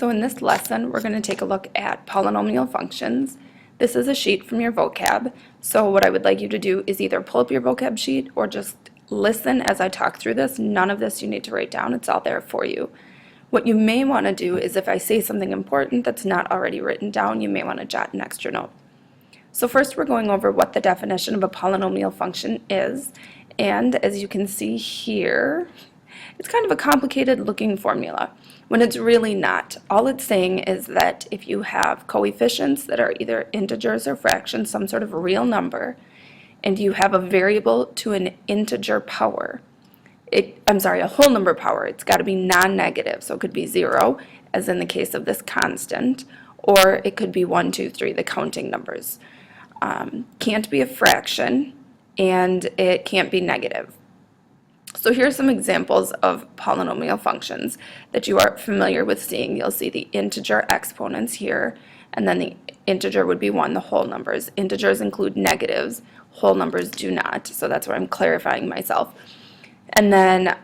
So in this lesson, we're going to take a look at polynomial functions. This is a sheet from your vocab, so what I would like you to do is either pull up your vocab sheet or just listen as I talk through this. None of this you need to write down, it's all there for you. What you may want to do is if I say something important that's not already written down, you may want to jot an extra note. So first we're going over what the definition of a polynomial function is, and as you can see here, it's kind of a complicated looking formula when it's really not. All it's saying is that if you have coefficients that are either integers or fractions, some sort of real number, and you have a variable to an integer power, a whole number power, it's got to be non-negative, so it could be 0, as in the case of this constant, or it could be 1, 2, 3, the counting numbers. Can't be a fraction, and it can't be negative. So here are some examples of polynomial functions that you are familiar with seeing. You'll see the integer exponents here, and then the integer would be 1, the whole numbers. Integers include negatives, whole numbers do not, so that's where I'm clarifying myself. And then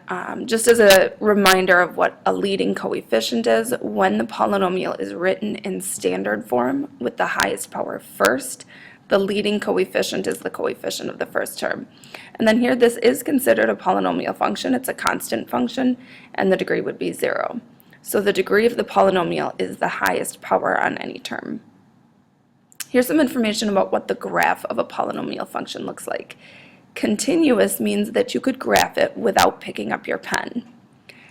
just as a reminder of what a leading coefficient is, when the polynomial is written in standard form with the highest power first, the leading coefficient is the coefficient of the first term. And then here, this is considered a polynomial function. It's a constant function, and the degree would be 0. So the degree of the polynomial is the highest power on any term. Here's some information about what the graph of a polynomial function looks like. Continuous means that you could graph it without picking up your pen.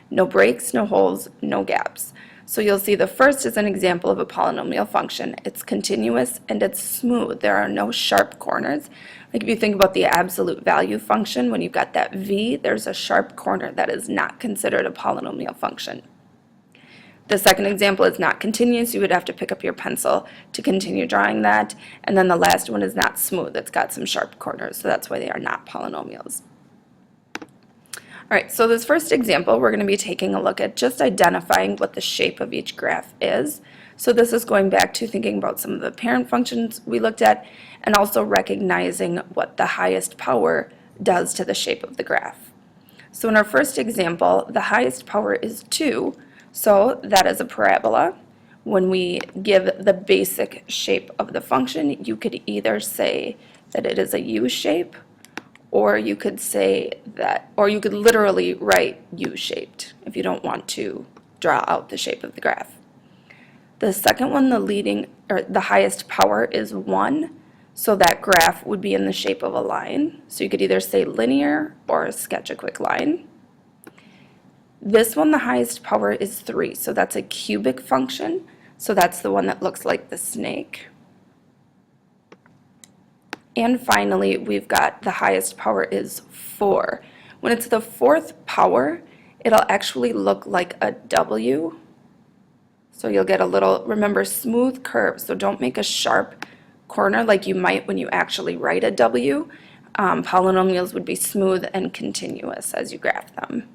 No breaks, no holes, no gaps. So you'll see the first is an example of a polynomial function. It's continuous and it's smooth. There are no sharp corners. Like if you think about the absolute value function, when you've got that v, there's a sharp corner. That is not considered a polynomial function. The second example is not continuous. You would have to pick up your pencil to continue drawing that. And then the last one is not smooth. It's got some sharp corners, so that's why they are not polynomials. All right, so this first example, we're going to be taking a look at just identifying what the shape of each graph is. So this is going back to thinking about some of the parent functions we looked at, and also recognizing what the highest power does to the shape of the graph. So in our first example, the highest power is 2, so that is a parabola. When we give the basic shape of the function, you could either say that it is a U shape, or you could say that, or you could literally write U-shaped if you don't want to draw out the shape of the graph. The second one, the highest power is 1, so that graph would be in the shape of a line. So you could either say linear or sketch a quick line. This one, the highest power is 3, so that's a cubic function. So that's the one that looks like the snake. And finally, we've got the highest power is 4. When it's the fourth power, it'll actually look like a W. So you'll get a little, remember, smooth curve, so don't make a sharp corner like you might when you actually write a W. Polynomials would be smooth and continuous as you graph them.